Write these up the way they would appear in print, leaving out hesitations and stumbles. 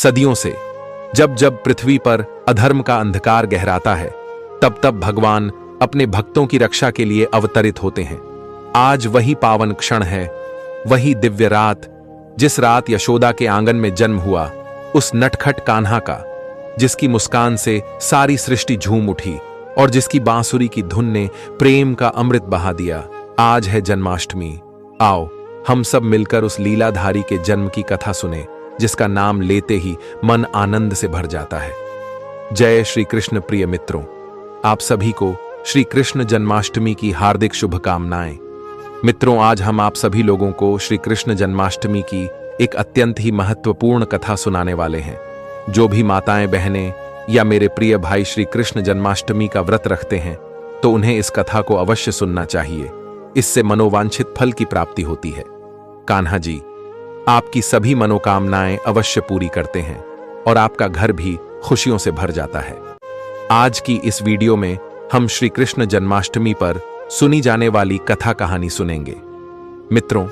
सदियों से जब जब पृथ्वी पर अधर्म का अंधकार गहराता है, तब तब भगवान अपने भक्तों की रक्षा के लिए अवतरित होते हैं। आज वही पावन क्षण है, वही दिव्य रात, जिस रात यशोदा के आंगन में जन्म हुआ उस नटखट कान्हा का, जिसकी मुस्कान से सारी सृष्टि झूम उठी और जिसकी बांसुरी की धुन ने प्रेम का अमृत बहा दिया। आज है जन्माष्टमी। आओ हम सब मिलकर उस लीलाधारी के जन्म की कथा सुने, जिसका नाम लेते ही मन आनंद से भर जाता है। जय श्री कृष्ण। प्रिय मित्रों, आप सभी को श्री कृष्ण जन्माष्टमी की हार्दिक शुभकामनाएं। मित्रों, आज हम आप सभी लोगों को श्री कृष्ण जन्माष्टमी की एक अत्यंत ही महत्वपूर्ण कथा सुनाने वाले हैं। जो भी माताएं, बहनें या मेरे प्रिय भाई श्री कृष्ण जन्माष्टमी का व्रत रखते हैं, तो उन्हें इस कथा को अवश्य सुनना चाहिए। इससे मनोवांछित फल की प्राप्ति होती है। कान्हा जी आपकी सभी मनोकामनाएं अवश्य पूरी करते हैं और आपका घर भी खुशियों से भर जाता है। आज की इस वीडियो में हम श्री कृष्ण जन्माष्टमी पर सुनी जाने वाली कथा कहानी सुनेंगे। मित्रों,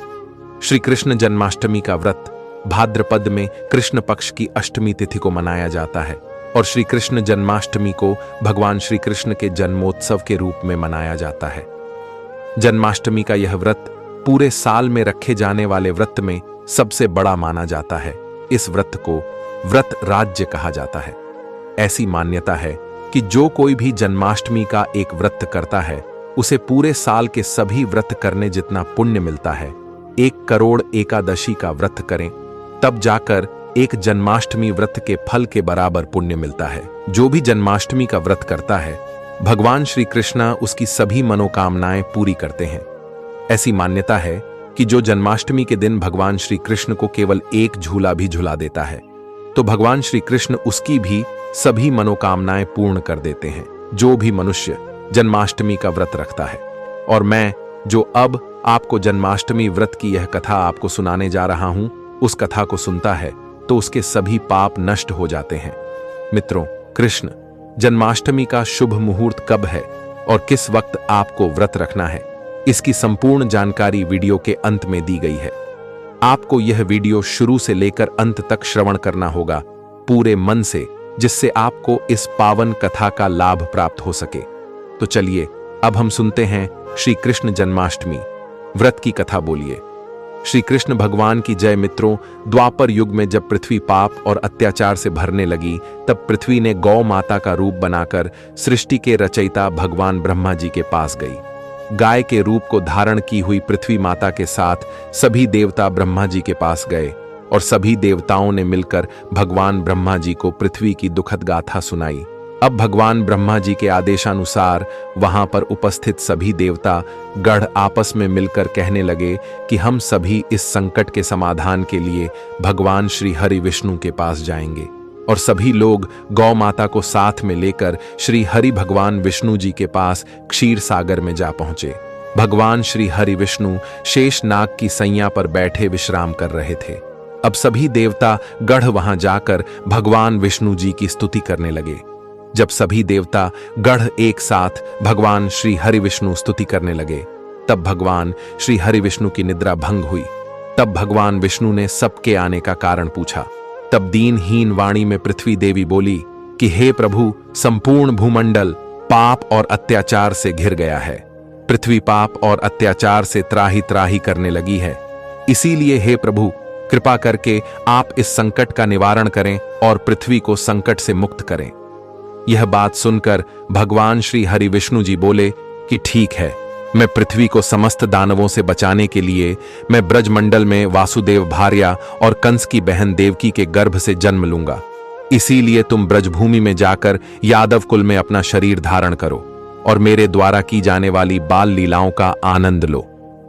श्री कृष्ण जन्माष्टमी का व्रत भाद्रपद में कृष्ण पक्ष की अष्टमी तिथि को मनाया जाता है और श्री कृष्ण जन्माष्टमी को भगवान श्री कृष्ण के जन्मोत्सव के रूप में मनाया जाता है। जन्माष्टमी का यह व्रत पूरे साल में रखे जाने वाले व्रत में सबसे बड़ा माना जाता है। इस व्रत को व्रत राज्य कहा जाता है। ऐसी मान्यता है कि जो कोई भी जन्माष्टमी का एक व्रत करता है, उसे पूरे साल के सभी व्रत करने जितना पुण्य मिलता है। 1 करोड़ एकादशी का व्रत करें, तब जाकर एक जन्माष्टमी व्रत के फल के बराबर पुण्य मिलता है। जो भी जन्माष्टमी का व्रत करता है, भगवान श्री कृष्ण उसकी सभी मनोकामनाएं पूरी करते हैं। ऐसी मान्यता है कि जो जन्माष्टमी के दिन भगवान श्री कृष्ण को केवल एक झूला भी झुला देता है, तो भगवान श्री कृष्ण उसकी भी सभी मनोकामनाएं पूर्ण कर देते हैं। जो भी मनुष्य जन्माष्टमी का व्रत रखता है, और मैं जो अब आपको जन्माष्टमी व्रत की यह कथा आपको सुनाने जा रहा हूं, उस कथा को सुनता है तो उसके सभी पाप नष्ट हो जाते हैं। मित्रों, कृष्ण जन्माष्टमी का शुभ मुहूर्त कब है और किस वक्त आपको व्रत रखना है, इसकी संपूर्ण जानकारी वीडियो के अंत में दी गई है। आपको यह वीडियो शुरू से लेकर अंत तक श्रवण करना होगा, पूरे मन से, जिससे आपको इस पावन कथा का लाभ प्राप्त हो सके। तो चलिए अब हम सुनते हैं श्री कृष्ण जन्माष्टमी व्रत की कथा। बोलिए श्री कृष्ण भगवान की जय। मित्रों, द्वापर युग में जब पृथ्वी पाप और अत्याचार से भरने लगी, तब पृथ्वी ने गौ माता का रूप बनाकर सृष्टि के रचयिता भगवान ब्रह्मा जी के पास गई। गाय के रूप को धारण की हुई पृथ्वी माता के साथ सभी देवता ब्रह्मा जी के पास गए और सभी देवताओं ने मिलकर भगवान ब्रह्मा जी को पृथ्वी की दुखद गाथा सुनाई। अब भगवान ब्रह्मा जी के आदेशानुसार वहां पर उपस्थित सभी देवता गढ़ आपस में मिलकर कहने लगे कि हम सभी इस संकट के समाधान के लिए भगवान श्री हरि विष्णु के पास जाएंगे। और सभी लोग गौ माता को साथ में लेकर श्री हरि भगवान विष्णु जी के पास क्षीर सागर में जा पहुंचे। भगवान श्री हरि विष्णु शेष नाग की सैया पर बैठे विश्राम कर रहे थे। अब सभी देवता गढ़ वहां जाकर भगवान विष्णु जी की स्तुति करने लगे। जब सभी देवता गढ़ एक साथ भगवान श्री हरि विष्णु स्तुति करने लगे, तब भगवान श्री हरि विष्णु की निद्रा भंग हुई। तब भगवान विष्णु ने सबके आने का कारण पूछा। तब दीनहीन वाणी में पृथ्वी देवी बोली कि हे प्रभु, संपूर्ण भूमंडल पाप और अत्याचार से घिर गया है। पृथ्वी पाप और अत्याचार से त्राही त्राही करने लगी है। इसीलिए हे प्रभु, कृपा करके आप इस संकट का निवारण करें और पृथ्वी को संकट से मुक्त करें। यह बात सुनकर भगवान श्री हरि विष्णु जी बोले कि ठीक है, मैं पृथ्वी को समस्त दानवों से बचाने के लिए मैं ब्रजमंडल में वासुदेव भार्या और कंस की बहन देवकी के गर्भ से जन्म लूंगा। इसीलिए तुम ब्रजभूमि में जाकर यादव कुल में अपना शरीर धारण करो और मेरे द्वारा की जाने वाली बाल लीलाओं का आनंद लो।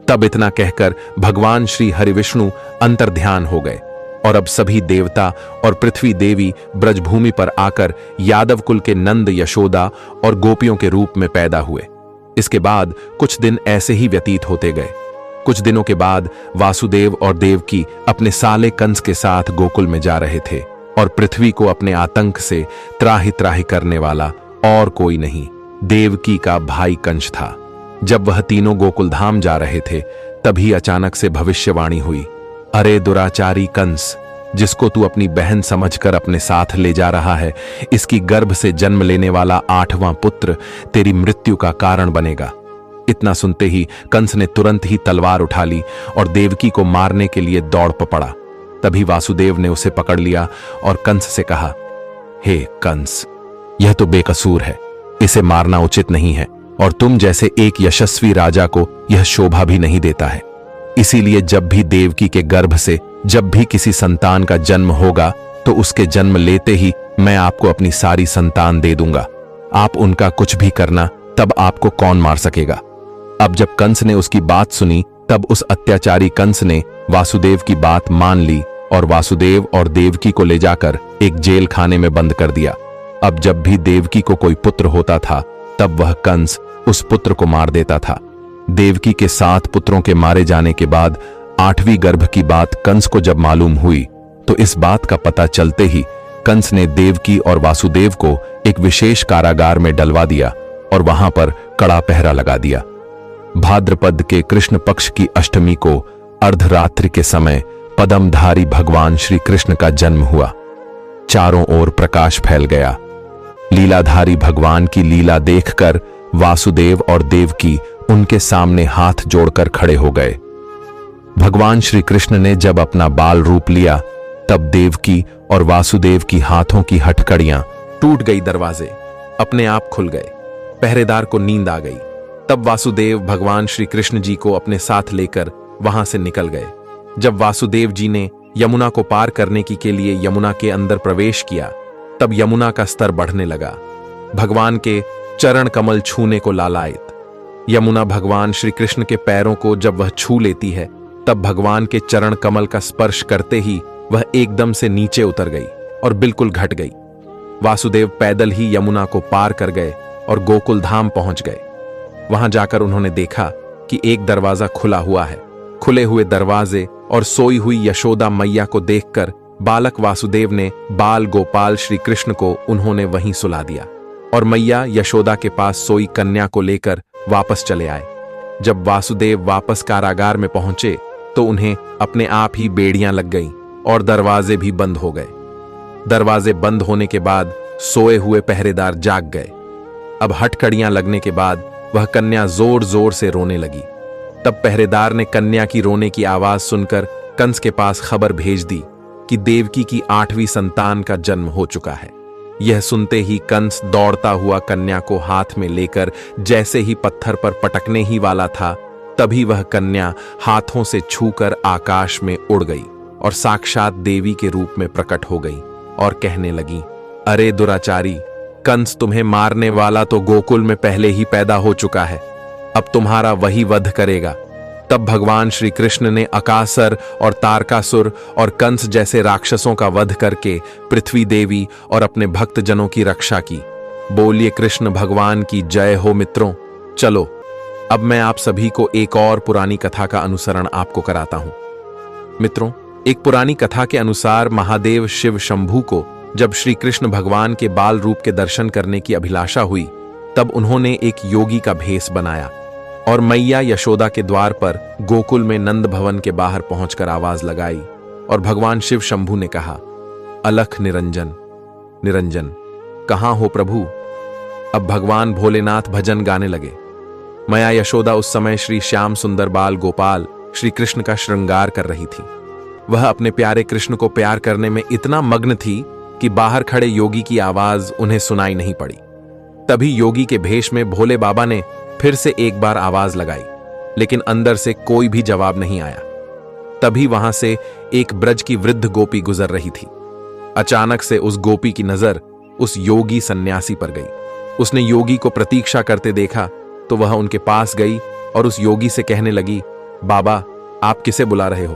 तब इतना कहकर भगवान श्री हरि विष्णु अंतर्ध्यान हो गए और अब सभी देवता और पृथ्वी देवी ब्रजभूमि पर आकर यादव कुल के नंद, यशोदा और गोपियों के रूप में पैदा हुए। इसके बाद कुछ दिन ऐसे ही व्यतीत होते गए। कुछ दिनों के बाद वासुदेव और देवकी अपने साले कंस के साथ गोकुल में जा रहे थे और पृथ्वी को अपने आतंक से त्राहि त्राहि करने वाला और कोई नहीं, देवकी का भाई कंस था। जब वह तीनों गोकुल धाम जा रहे थे, तभी अचानक से भविष्यवाणी हुई, अरे दुराचारी कंस, जिसको तू अपनी बहन समझकर अपने साथ ले जा रहा है, इसकी गर्भ से जन्म लेने वाला 8वां पुत्र तेरी मृत्यु का कारण बनेगा। इतना सुनते ही कंस ने तुरंत ही तलवार उठा ली और देवकी को मारने के लिए दौड़ पड़ा। तभी वासुदेव ने उसे पकड़ लिया और कंस से कहा, हे कंस, यह तो बेकसूर है, इसे मारना उचित नहीं है और तुम जैसे एक यशस्वी राजा को यह शोभा भी नहीं देता है। इसीलिए जब भी देवकी के गर्भ से जब भी किसी संतान का जन्म होगा तो उसके जन्म लेते ही मैं आपको अपनी सारी संतान दे दूंगा। आप उनका कुछ भी करना, तब आपको कौन मार सकेगा। अब जब कंस ने उसकी बात सुनी तब उस अत्याचारी कंस ने वासुदेव की बात मान ली और वासुदेव और देवकी को ले जाकर एक जेल खाने में बंद कर दिया। अब जब भी देवकी को कोई पुत्र होता था तब वह कंस उस पुत्र को मार देता था। देवकी के 7 पुत्रों के मारे जाने के बाद 8वीं गर्भ की बात कंस को जब मालूम हुई तो इस बात का पता चलते ही कंस ने देवकी और वासुदेव को एक विशेष कारागार में डलवा दिया और वहां पर कड़ा पहरा लगा दिया। भाद्रपद के कृष्ण पक्ष की अष्टमी को अर्धरात्रि के समय पद्मधारी भगवान श्री कृष्ण का जन्म हुआ। चारों ओर प्रकाश फैल गया। लीलाधारी भगवान की लीला देखकर वासुदेव और देवकी उनके सामने हाथ जोड़कर खड़े हो गए। भगवान श्री कृष्ण ने जब अपना बाल रूप लिया तब देवकी और वासुदेव की हाथों की हथकड़ियां टूट गई, दरवाजे अपने आप खुल गए, पहरेदार को नींद आ गई। तब वासुदेव भगवान श्री कृष्ण जी को अपने साथ लेकर वहां से निकल गए। जब वासुदेव जी ने यमुना को पार करने के लिए यमुना के अंदर प्रवेश किया तब यमुना का स्तर बढ़ने लगा। भगवान के चरण कमल छूने को लालायित। यमुना भगवान श्री कृष्ण के पैरों को जब वह छू लेती है तब भगवान के चरण कमल का स्पर्श करते ही वह एकदम से नीचे उतर गई और बिल्कुल घट गई। वासुदेव पैदल ही यमुना को पार कर गए और गोकुल धाम पहुंच गए। वहां जाकर उन्होंने देखा कि एक दरवाजा खुला हुआ है। खुले हुए दरवाजे और सोई हुई यशोदा मैया को देखकर बालक वासुदेव ने बाल गोपाल श्री कृष्ण को उन्होंने वहीं सुला दिया और मैया यशोदा के पास सोई कन्या को लेकर वापस चले आए। जब वासुदेव वापस कारागार में पहुंचे तो उन्हें अपने आप ही बेड़ियां लग गईं और दरवाजे भी बंद हो गए। दरवाजे बंद होने के बाद सोए हुए पहरेदार जाग गए। अब हथकड़ियां लगने के बाद वह कन्या जोर जोर से रोने लगी। तब पहरेदार ने कन्या की रोने की आवाज सुनकर कंस के पास खबर भेज दी कि देवकी की 8वीं संतान का जन्म हो चुका है। यह सुनते ही कंस दौड़ता हुआ कन्या को हाथ में लेकर जैसे ही पत्थर पर पटकने ही वाला था तभी वह कन्या हाथों से छूकर आकाश में उड़ गई और साक्षात देवी के रूप में प्रकट हो गई और कहने लगी, अरे दुराचारी कंस, तुम्हें मारने वाला तो गोकुल में पहले ही पैदा हो चुका है, अब तुम्हारा वही वध करेगा। तब भगवान श्री कृष्ण ने अकासुर और तारकासुर और कंस जैसे राक्षसों का वध करके पृथ्वी देवी और अपने भक्त जनों की रक्षा की। बोलिए कृष्ण भगवान की जय हो। मित्रों, चलो अब मैं आप सभी को एक और पुरानी कथा का अनुसरण आपको कराता हूं। मित्रों, एक पुरानी कथा के अनुसार महादेव शिव शंभू को जब श्री कृष्ण भगवान के बाल रूप के दर्शन करने की अभिलाषा हुई तब उन्होंने एक योगी का भेष बनाया और मैया यशोदा के द्वार पर गोकुल में नंद भवन के बाहर पहुंचकर आवाज लगाई और भगवान शिव शंभू ने कहा, अलख निरंजन निरंजन, कहां हो प्रभु। अब भगवान भोलेनाथ भजन गाने लगे। मैया यशोदा उस समय श्री श्याम सुंदर बाल गोपाल श्री कृष्ण का श्रृंगार कर रही थी। वह अपने प्यारे कृष्ण को प्यार करने में इतना मग्न थी कि बाहर खड़े योगी की आवाज उन्हें सुनाई नहीं पड़ी। तभी योगी के भेष में भोले बाबा ने फिर से एक बार आवाज लगाई, लेकिन अंदर से कोई भी जवाब नहीं आया। तभी वहां से एक ब्रज की वृद्ध गोपी गुजर रही थी। अचानक से उस गोपी की नजर उस योगी सन्यासी पर गई। उसने योगी को प्रतीक्षा करते देखा तो वह उनके पास गई और उस योगी से कहने लगी, बाबा आप किसे बुला रहे हो।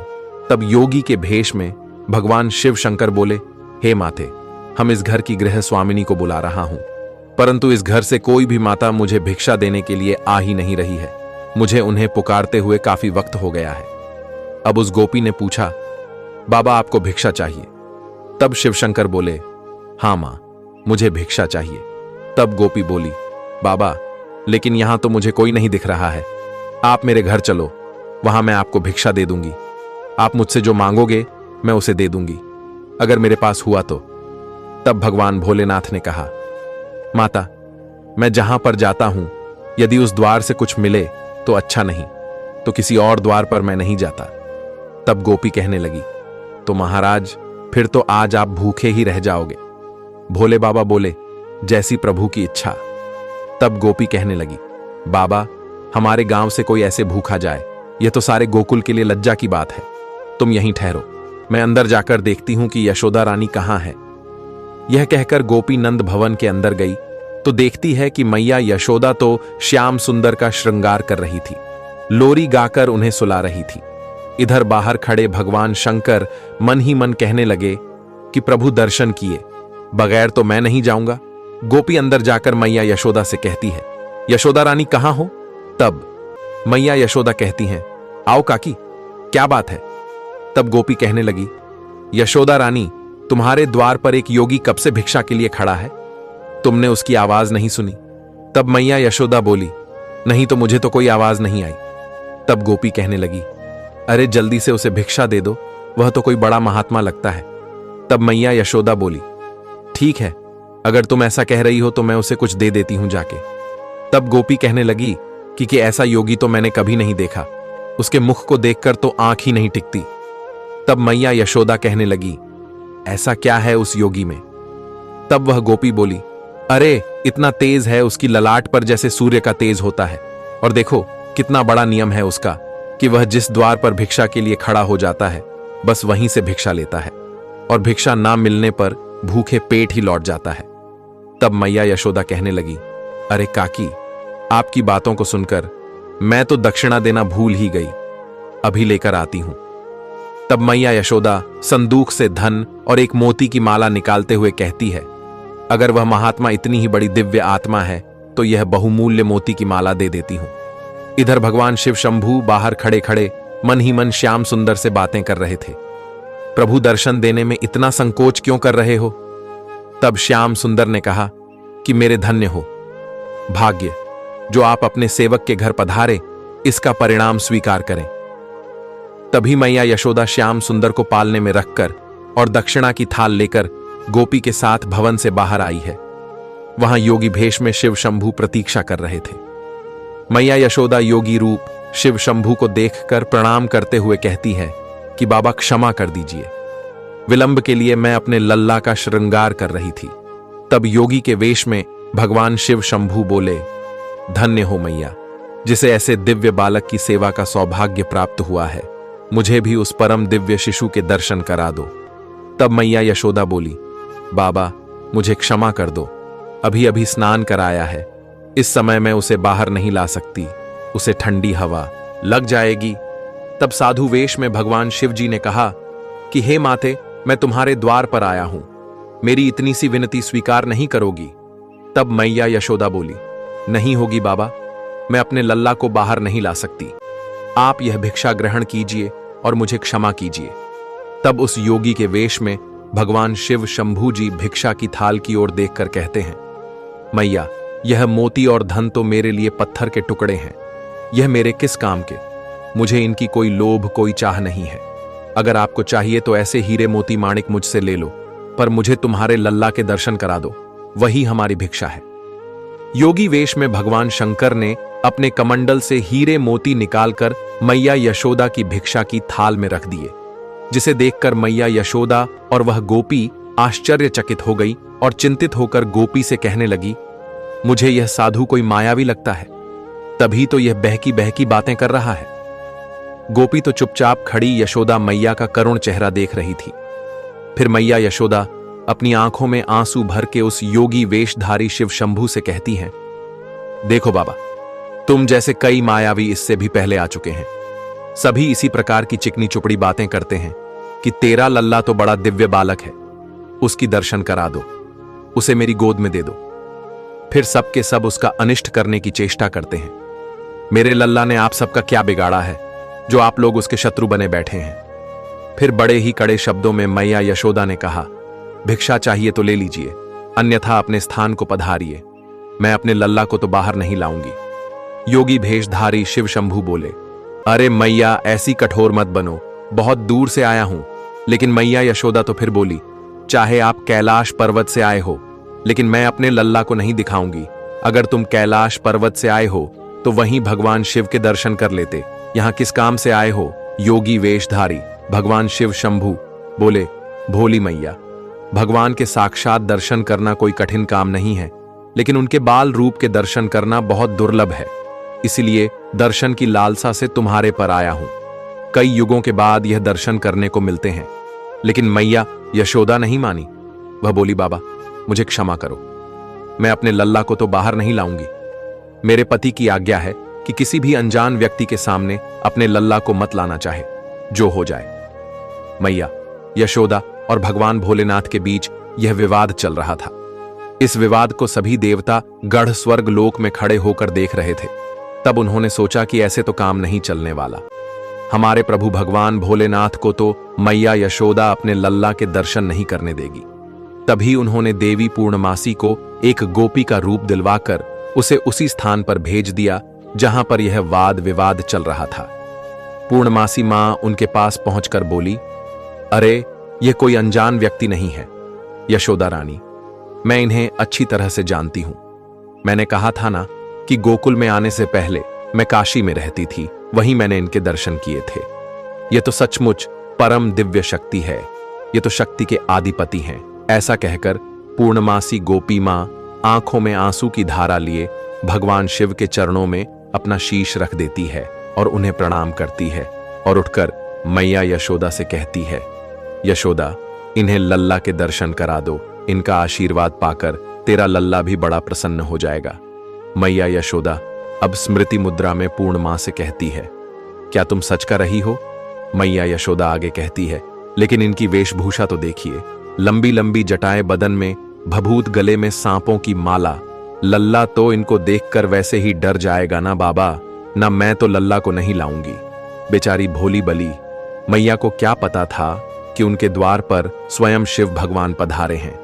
तब योगी के भेष में भगवान शिव शंकर बोले, हे माते, हम इस घर की गृह स्वामिनी को बुला रहा हूं, परंतु इस घर से कोई भी माता मुझे भिक्षा देने के लिए आ ही नहीं रही है। मुझे उन्हें पुकारते हुए काफी वक्त हो गया है। अब उस गोपी ने पूछा, बाबा आपको भिक्षा चाहिए। तब शिवशंकर बोले, हां मां, मुझे भिक्षा चाहिए। तब गोपी बोली, बाबा लेकिन यहां तो मुझे कोई नहीं दिख रहा है, आप मेरे घर चलो, वहां मैं आपको भिक्षा दे दूंगी। आप मुझसे जो मांगोगे मैं उसे दे दूंगी। अगर मेरे पास हुआ तो। तब भगवान भोलेनाथ ने कहा, माता, मैं जहां पर जाता हूं यदि उस द्वार से कुछ मिले तो अच्छा, नहीं तो किसी और द्वार पर मैं नहीं जाता। तब गोपी कहने लगी, तो महाराज फिर तो आज आप भूखे ही रह जाओगे। भोले बाबा बोले, जैसी प्रभु की इच्छा। तब गोपी कहने लगी, बाबा, हमारे गांव से कोई ऐसे भूखा जाए, यह तो सारे गोकुल के लिए लज्जा की बात है। तुम यहीं ठहरो, मैं अंदर जाकर देखती हूं कि यशोदा रानी कहां है। यह कहकर गोपी नंद भवन के अंदर गई तो देखती है कि मैया यशोदा तो श्याम सुंदर का श्रृंगार कर रही थी, लोरी गाकर उन्हें सुला रही थी। इधर बाहर खड़े भगवान शंकर मन ही मन कहने लगे कि प्रभु दर्शन किए बगैर तो मैं नहीं जाऊंगा। गोपी अंदर जाकर मैया यशोदा से कहती है, यशोदा रानी कहां हो? तब मैया यशोदा कहती हैं, आओ काकी, क्या बात है? तब गोपी कहने लगी, यशोदा रानी, तुम्हारे द्वार पर एक योगी कब से भिक्षा के लिए खड़ा है, तुमने उसकी आवाज नहीं सुनी? तब मैया यशोदा बोली, नहीं तो मुझे तो कोई आवाज नहीं आई। तब गोपी कहने लगी, अरे जल्दी से उसे भिक्षा दे दो, वह तो कोई बड़ा महात्मा लगता है। तब मैया यशोदा बोली, ठीक है, अगर तुम ऐसा कह रही हो तो मैं उसे कुछ दे देती हूं जाके। तब गोपी कहने लगी कि ऐसा योगी तो मैंने कभी नहीं देखा, उसके मुख को देखकर तो आंख ही नहीं टिकती। तब मैया यशोदा कहने लगी, ऐसा क्या है उस योगी में? तब वह गोपी बोली, अरे इतना तेज है, उसकी ललाट पर जैसे सूर्य का तेज होता है, और देखो कितना बड़ा नियम है उसका कि वह जिस द्वार पर भिक्षा के लिए खड़ा हो जाता है बस वहीं से भिक्षा लेता है, और भिक्षा ना मिलने पर भूखे पेट ही लौट जाता है। तब मैया यशोदा कहने लगी, अरे काकी, आपकी बातों को सुनकर मैं तो दक्षिणा देना भूल ही गई, अभी लेकर आती हूं। तब मैया यशोदा संदूक से धन और एक मोती की माला निकालते हुए कहती है, अगर वह महात्मा इतनी ही बड़ी दिव्य आत्मा है तो यह बहुमूल्य मोती की माला दे देती हूं। इधर भगवान शिव शंभू बाहर खड़े खड़े मन ही मन श्याम सुंदर से बातें कर रहे थे। प्रभु दर्शन देने में इतना संकोच क्यों कर रहे हो? तब श्याम सुंदर ने कहा कि मेरे धन्य हो भाग्य, जो आप अपने सेवक के घर पधारे, इसका परिणाम स्वीकार करें। तभी मैया यशोदा श्याम सुंदर को पालने में रखकर और दक्षिणा की थाल लेकर गोपी के साथ भवन से बाहर आई है। वहां योगी भेष में शिव शंभू प्रतीक्षा कर रहे थे। मैया यशोदा योगी रूप शिव शंभू को देखकर प्रणाम करते हुए कहती है कि बाबा क्षमा कर दीजिए, विलंब के लिए मैं अपने लल्ला का श्रृंगार कर रही थी। तब योगी के वेश में भगवान शिव शंभू बोले, धन्य हो मैया, जिसे ऐसे दिव्य बालक की सेवा का सौभाग्य प्राप्त हुआ है, मुझे भी उस परम दिव्य शिशु के दर्शन करा दो। तब मैया यशोदा बोली, बाबा मुझे क्षमा कर दो, अभी अभी स्नान कराया है, इस समय मैं उसे बाहर नहीं ला सकती, उसे ठंडी हवा लग जाएगी। तब साधु वेश में भगवान शिव जी ने कहा कि हे माते, मैं तुम्हारे द्वार पर आया हूं, मेरी इतनी सी विनती स्वीकार नहीं करोगी? तब मैया यशोदा बोली, नहीं होगी बाबा, मैं अपने लल्ला को बाहर नहीं ला सकती, आप यह भिक्षा ग्रहण कीजिए और मुझे क्षमा कीजिए। तब उस योगी के वेश में भगवान शिव शंभू जी भिक्षा की थाल की ओर देखकर कहते हैं, मैया, यह मोती और धन तो मेरे लिए पत्थर के टुकड़े हैं, यह मेरे किस काम के? मुझे इनकी कोई लोभ कोई चाह नहीं है। अगर आपको चाहिए तो ऐसे हीरे मोती माणिक मुझसे ले लो, पर मुझे तुम्हारे लल्ला के दर्शन करा दो, वही हमारी भिक्षा है। योगी वेश में भगवान शंकर ने अपने कमंडल से हीरे मोती निकालकर मैया यशोदा की भिक्षा की थाल में रख दिए, जिसे देखकर मैया यशोदा और वह गोपी आश्चर्यचकित हो गई और चिंतित होकर गोपी से कहने लगी, मुझे यह साधु कोई मायावी लगता है, तभी तो यह बहकी बहकी बातें कर रहा है। गोपी तो चुपचाप खड़ी यशोदा मैया का करुण चेहरा देख रही थी। फिर मैया यशोदा अपनी आंखों में आंसू भर के उस योगी वेशधारी शिव शंभू से कहती हैं, देखो बाबा, तुम जैसे कई मायावी इससे भी पहले आ चुके हैं, सभी इसी प्रकार की चिकनी चुपड़ी बातें करते हैं कि तेरा लल्ला तो बड़ा दिव्य बालक है, उसकी दर्शन करा दो, उसे मेरी गोद में दे दो। फिर सबके सब उसका अनिष्ट करने की चेष्टा करते हैं। मेरे लल्ला ने आप सबका क्या बिगाड़ा है जो आप लोग उसके शत्रु बने बैठे हैं? फिर बड़े ही कड़े शब्दों में मैया यशोदा ने कहा, भिक्षा चाहिए तो ले लीजिए, अन्यथा अपने स्थान को पधारिए, मैं अपने लल्ला को तो बाहर नहीं लाऊंगी। योगी भेषधारी शिव शंभू बोले, अरे मैया, ऐसी कठोर मत बनो, बहुत दूर से आया हूं, लेकिन मैया यशोदा तो फिर बोली, चाहे आप कैलाश पर्वत से आए हो, लेकिन मैं अपने लल्ला को नहीं दिखाऊंगी। अगर तुम कैलाश पर्वत से आए हो तो वहीं भगवान शिव के दर्शन कर लेते। यहां किस काम से आए हो, योगी वेशधारी? भगवान शिव शंभू बोले, भोली मैया, भगवान के साक्षात दर्शन करना कोई कठिन काम नहीं है, लेकिन उनके बाल रूप के दर्शन करना बहुत दुर्लभ है। इसलिए दर्शन की लालसा से तुम्हारे पर आया हूं। कई युगों के बाद यह दर्शन करने को मिलते हैं। लेकिन मैया यशोदा नहीं मानी। वह बोली, बाबा मुझे क्षमा करो, मैं अपने लल्ला को तो बाहर नहीं लाऊंगी। मेरे पति की आज्ञा है कि किसी भी अनजान व्यक्ति के सामने अपने लल्ला को मत लाना, चाहे जो हो जाए। मैया यशोदा और भगवान भोलेनाथ के बीच यह विवाद चल रहा था। इस विवाद को सभी देवता गढ़ स्वर्ग लोक में खड़े होकर देख रहे थे। तब उन्होंने सोचा कि ऐसे तो काम नहीं चलने वाला। हमारे प्रभु भगवान भोलेनाथ को तो मैया यशोदा अपने लल्ला के दर्शन नहीं करने देगी। तभी उन्होंने देवी पूर्णमासी को एक गोपी का रूप दिलवाकर उसे उसी स्थान पर भेज दिया जहां पर यह वाद विवाद चल रहा था। पूर्णमासी मां उनके पास पहुंचकर बोली, अरे यह कोई अनजान व्यक्ति नहीं है यशोदा रानी, मैं इन्हें अच्छी तरह से जानती हूं। मैंने कहा था ना कि गोकुल में आने से पहले मैं काशी में रहती थी, वहीं मैंने इनके दर्शन किए थे। यह तो सचमुच परम दिव्य शक्ति है, ये तो शक्ति के आदिपति हैं। ऐसा कहकर पूर्णमासी गोपी मां आंखों में आंसू की धारा लिए भगवान शिव के चरणों में अपना शीश रख देती है और उन्हें प्रणाम करती है और उठकर मैया यशोदा से कहती है, यशोदा इन्हें लल्ला के दर्शन करा दो, इनका आशीर्वाद पाकर तेरा लल्ला भी बड़ा प्रसन्न हो जाएगा। मैया यशोदा अब स्मृति मुद्रा में पूर्ण मां से कहती है, क्या तुम सच कर रही हो? मैया यशोदा आगे कहती है, लेकिन इनकी वेशभूषा तो देखिए, लंबी लंबी जटाएं बदन में, भभूत गले में सांपों की माला। लल्ला तो इनको देखकर वैसे ही डर जाएगा ना बाबा, ना मैं तो लल्ला को नहीं लाऊंगी। बेचारी भोली बली मैया को क्या पता था कि उनके द्वार पर स्वयं शिव भगवान पधारे हैं।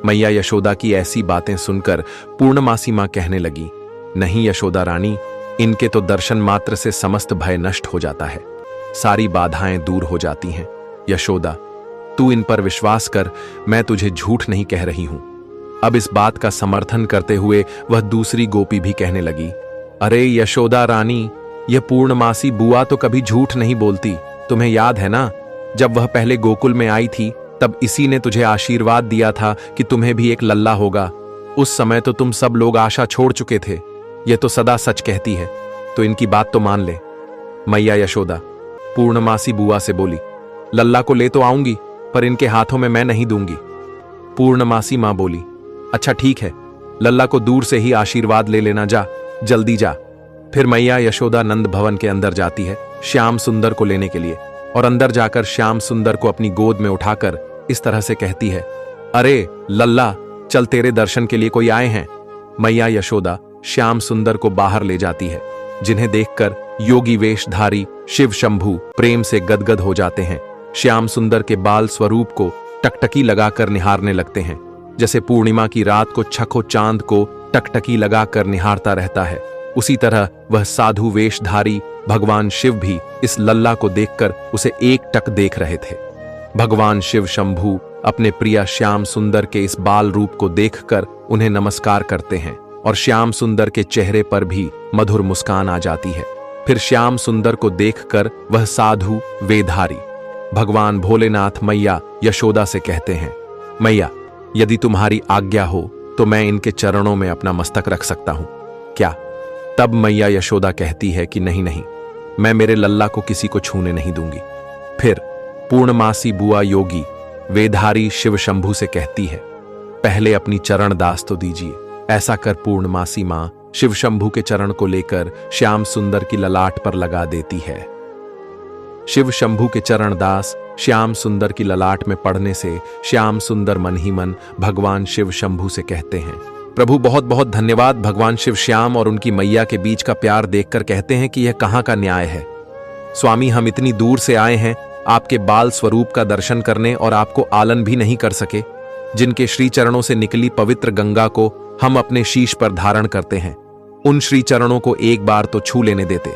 मैया यशोदा की ऐसी बातें सुनकर पूर्णमासी मां कहने लगी, नहीं यशोदा रानी, इनके तो दर्शन मात्र से समस्त भय नष्ट हो जाता है, सारी बाधाएं दूर हो जाती हैं। यशोदा तू इन पर विश्वास कर, मैं तुझे झूठ नहीं कह रही हूं। अब इस बात का समर्थन करते हुए वह दूसरी गोपी भी कहने लगी, अरे यशोदा रानी, यह पूर्णमासी बुआ तो कभी झूठ नहीं बोलती। तुम्हें याद है ना, जब वह पहले गोकुल में आई थी तब इसी ने तुझे आशीर्वाद दिया था कि तुम्हें भी एक लल्ला होगा। उस समय तो तुम सब लोग आशा छोड़ चुके थे। यह तो सदा सच कहती है, तो इनकी बात तो मान ले। मैया यशोदा पूर्णमासी बुआ से बोली, लल्ला को ले तो आऊंगी, पर इनके हाथों में मैं नहीं दूंगी। पूर्णमासी मां बोली, अच्छा ठीक है, लल्ला को दूर से ही आशीर्वाद ले लेना, जा जल्दी जा। फिर मैया यशोदा नंद भवन के अंदर जाती है श्याम सुंदर को लेने के लिए, और अंदर जाकर श्याम सुंदर को अपनी गोद में उठाकर इस तरह से कहती है, अरे लल्ला, चल तेरे दर्शन के लिए कोई आए हैं। मैया यशोदा श्याम सुंदर को बाहर ले जाती है, जिन्हें देखकर योगी वेशधारी शिव शंभू प्रेम से गदगद हो जाते हैं। श्याम सुंदर के बाल स्वरूप को टकटकी लगाकर निहारने लगते हैं, जैसे पूर्णिमा की रात को छको चांद को टकटकी लगाकर निहारता रहता है। उसी तरह वह साधु वेशधारी भगवान शिव भी इस लल्ला को देखकर उसे एक टक देख रहे थे। भगवान शिव शंभू अपने प्रिय श्याम सुंदर के इस बाल रूप को देखकर उन्हें नमस्कार करते हैं और श्याम सुंदर के चेहरे पर भी मधुर मुस्कान आ जाती है। फिर श्याम सुंदर को देखकर वह साधु वेधारी भगवान भोलेनाथ मैया यशोदा से कहते हैं, मैया यदि तुम्हारी आज्ञा हो तो मैं इनके चरणों में अपना मस्तक रख सकता हूं क्या? तब मैया यशोदा कहती है कि नहीं नहीं, मैं मेरे लल्ला को किसी को छूने नहीं दूंगी। फिर पूर्णमासी बुआ योगी वेधारी शिव शंभू से कहती है, पहले अपनी चरण दास तो दीजिए। ऐसा कर पूर्णमासी मां शिव शंभू के चरण को लेकर श्याम सुंदर की ललाट पर लगा देती है। शिव शंभू के चरण दास श्याम सुंदर की ललाट में पड़ने से श्याम सुंदर मन ही मन भगवान शिव शंभू से कहते हैं, प्रभु बहुत बहुत धन्यवाद। भगवान शिव श्याम और उनकी मैया के बीच का प्यार देखकर कहते हैं कि यह कहां का न्याय है। स्वामी, हम इतनी दूर से आए हैं आपके बाल स्वरूप का दर्शन करने और आपको आलन भी नहीं कर सके। जिनके श्री चरणों से निकली पवित्र गंगा को हम अपने शीश पर धारण करते हैं, उन श्री चरणों को एक बार तो छू लेने देते।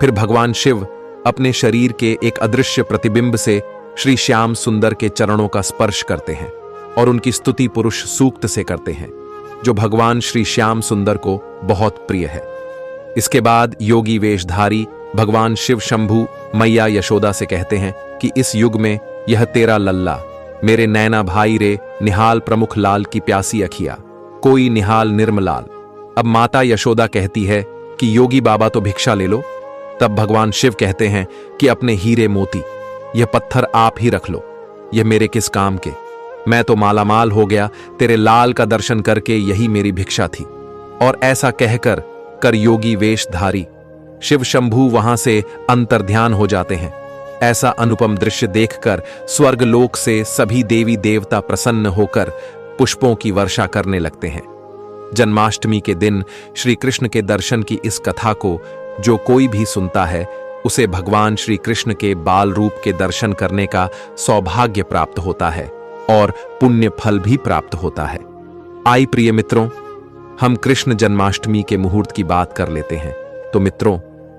फिर भगवान शिव अपने शरीर के एक अदृश्य प्रतिबिंब से श्री श्याम सुंदर के चरणों का स्पर्श करते हैं और उनकी स्तुति पुरुष सूक्त से करते हैं, जो भगवान श्री श्याम सुंदर को बहुत प्रिय है। इसके बाद योगी वेशधारी भगवान शिव शंभु मैया यशोदा से कहते हैं कि इस युग में यह तेरा लल्ला, मेरे नैना भाई रे निहाल प्रमुख लाल की प्यासी अखिया, कोई निहाल निर्मलाल। अब माता यशोदा कहती है कि योगी बाबा तो भिक्षा ले लो। तब भगवान शिव कहते हैं कि अपने हीरे मोती, यह पत्थर आप ही रख लो, यह मेरे किस काम के, मैं तो मालामाल हो गया, तेरे लाल का दर्शन करके यही मेरी भिक्षा थी। और ऐसा कहकर कर योगी वेशधारी शिव शंभु वहां से अंतर्ध्यान हो जाते हैं। ऐसा अनुपम दृश्य देखकर स्वर्गलोक से सभी देवी देवता प्रसन्न होकर पुष्पों की वर्षा करने लगते हैं। जन्माष्टमी के दिन श्री कृष्ण के दर्शन की इस कथा को जो कोई भी सुनता है, उसे भगवान श्री कृष्ण के बाल रूप के दर्शन करने का सौभाग्य प्राप्त होता है और पुण्य फल भी प्राप्त होता है। आई प्रिय मित्रों, हम कृष्ण जन्माष्टमी के मुहूर्त की बात कर लेते हैं। तो मित्रों,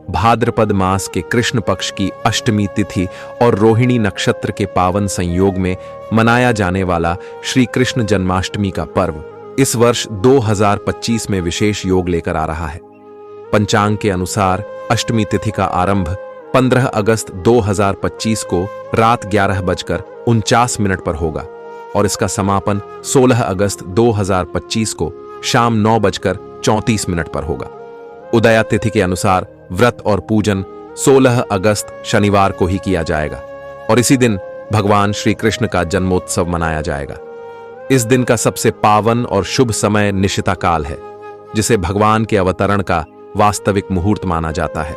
भाद्रपद मास के कृष्ण पक्ष की अष्टमी तिथि और रोहिणी नक्षत्र के पावन संयोग में मनाया जाने वाला श्री कृष्ण जन्माष्टमी का पर्व इस वर्ष 2025 में विशेष योग लेकर आ रहा है। पंचांग के अनुसार अष्टमी तिथि का आरंभ 15 अगस्त 2025 को रात 11:49 पर होगा और इसका समापन 16 अगस्त 2025 को शाम 9:34 पर होगा। उदया तिथि के अनुसार व्रत और पूजन 16 अगस्त शनिवार को ही किया जाएगा और इसी दिन भगवान श्री कृष्ण का जन्मोत्सव मनाया जाएगा। इस दिन का सबसे पावन और शुभ समय निशिता काल है, जिसे भगवान के अवतरण का वास्तविक मुहूर्त माना जाता है।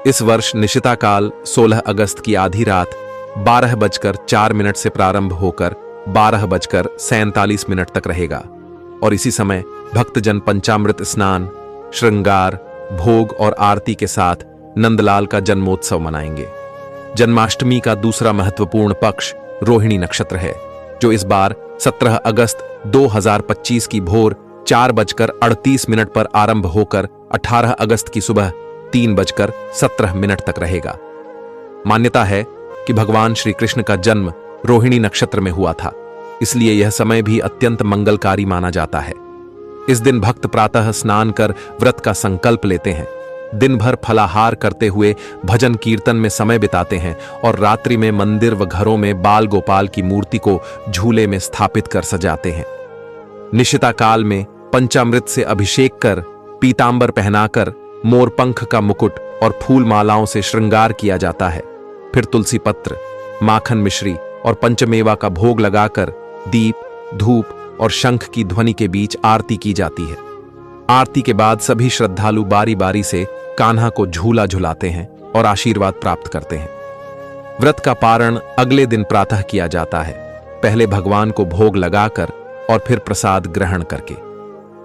इस वर्ष निशिता काल 16 अगस्त की आधी रात 12:04 से प्रारंभ होकर 12:47 तक रहेगा और इसी समय भक्तजन पंचामृत स्नान, श्रृंगार, भोग और आरती के साथ नंदलाल का जन्मोत्सव मनाएंगे। जन्माष्टमी का दूसरा महत्वपूर्ण पक्ष रोहिणी नक्षत्र है, जो इस बार 17 अगस्त 2025 की भोर 4:38 पर आरंभ होकर 18 अगस्त की सुबह 3:17 तक रहेगा। मान्यता है कि भगवान श्री कृष्ण का जन्म रोहिणी नक्षत्र में हुआ था, इसलिए यह समय भी अत्यंत मंगलकारी माना जाता है। इस दिन भक्त प्रातः स्नान कर व्रत का संकल्प लेते हैं, दिन भर फलाहार करते हुए भजन कीर्तन में समय बिताते हैं और रात्रि में मंदिर व घरों में बाल गोपाल की मूर्ति को झूले में स्थापित कर सजाते हैं। निशिता काल में पंचामृत से अभिषेक कर, पीतांबर पहनाकर, मोरपंख का मुकुट और फूल मालाओं से श्रृंगार किया जाता है। फिर तुलसी पत्र, माखन मिश्री और पंचमेवा का भोग लगाकर दीप, धूप और शंख की ध्वनि के बीच आरती की जाती है। आरती के बाद सभी श्रद्धालु बारी बारी से कान्हा को झूला झुलाते हैं और आशीर्वाद प्राप्त करते हैं। व्रत का पारण अगले दिन प्रातः किया जाता है, पहले भगवान को भोग लगाकर और फिर प्रसाद ग्रहण करके।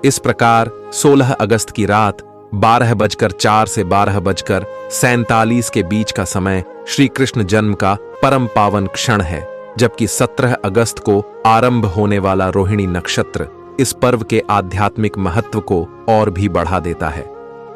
इस प्रकार 16 अगस्त की रात 12:04 से 12:47 के बीच का समय श्री कृष्ण जन्म का परम पावन क्षण है, जबकि 17 अगस्त को आरंभ होने वाला रोहिणी नक्षत्र इस पर्व के आध्यात्मिक महत्व को और भी बढ़ा देता है।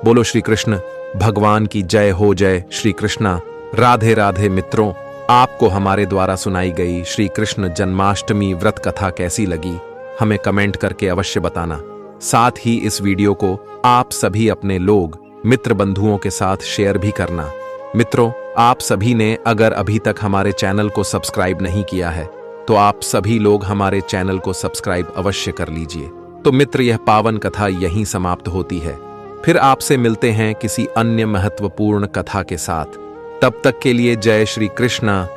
बोलो श्री कृष्ण भगवान की जय हो। जय श्री कृष्णा। राधे राधे। मित्रों, आपको हमारे द्वारा सुनाई गई श्री कृष्ण जन्माष्टमी व्रत कथा कैसी लगी, हमें कमेंट करके अवश्य बताना। साथ ही इस वीडियो को आप सभी अपने लोग, मित्र, बंधुओं के साथ शेयर भी करना। मित्रों, आप सभी ने अगर अभी तक हमारे चैनल को सब्सक्राइब नहीं किया है तो आप सभी लोग हमारे चैनल को सब्सक्राइब अवश्य कर लीजिए। तो मित्र, यह पावन कथा यहीं समाप्त होती है। फिर आपसे मिलते हैं किसी अन्य महत्वपूर्ण कथा के साथ। तब तक के लिए जय श्री कृष्णा।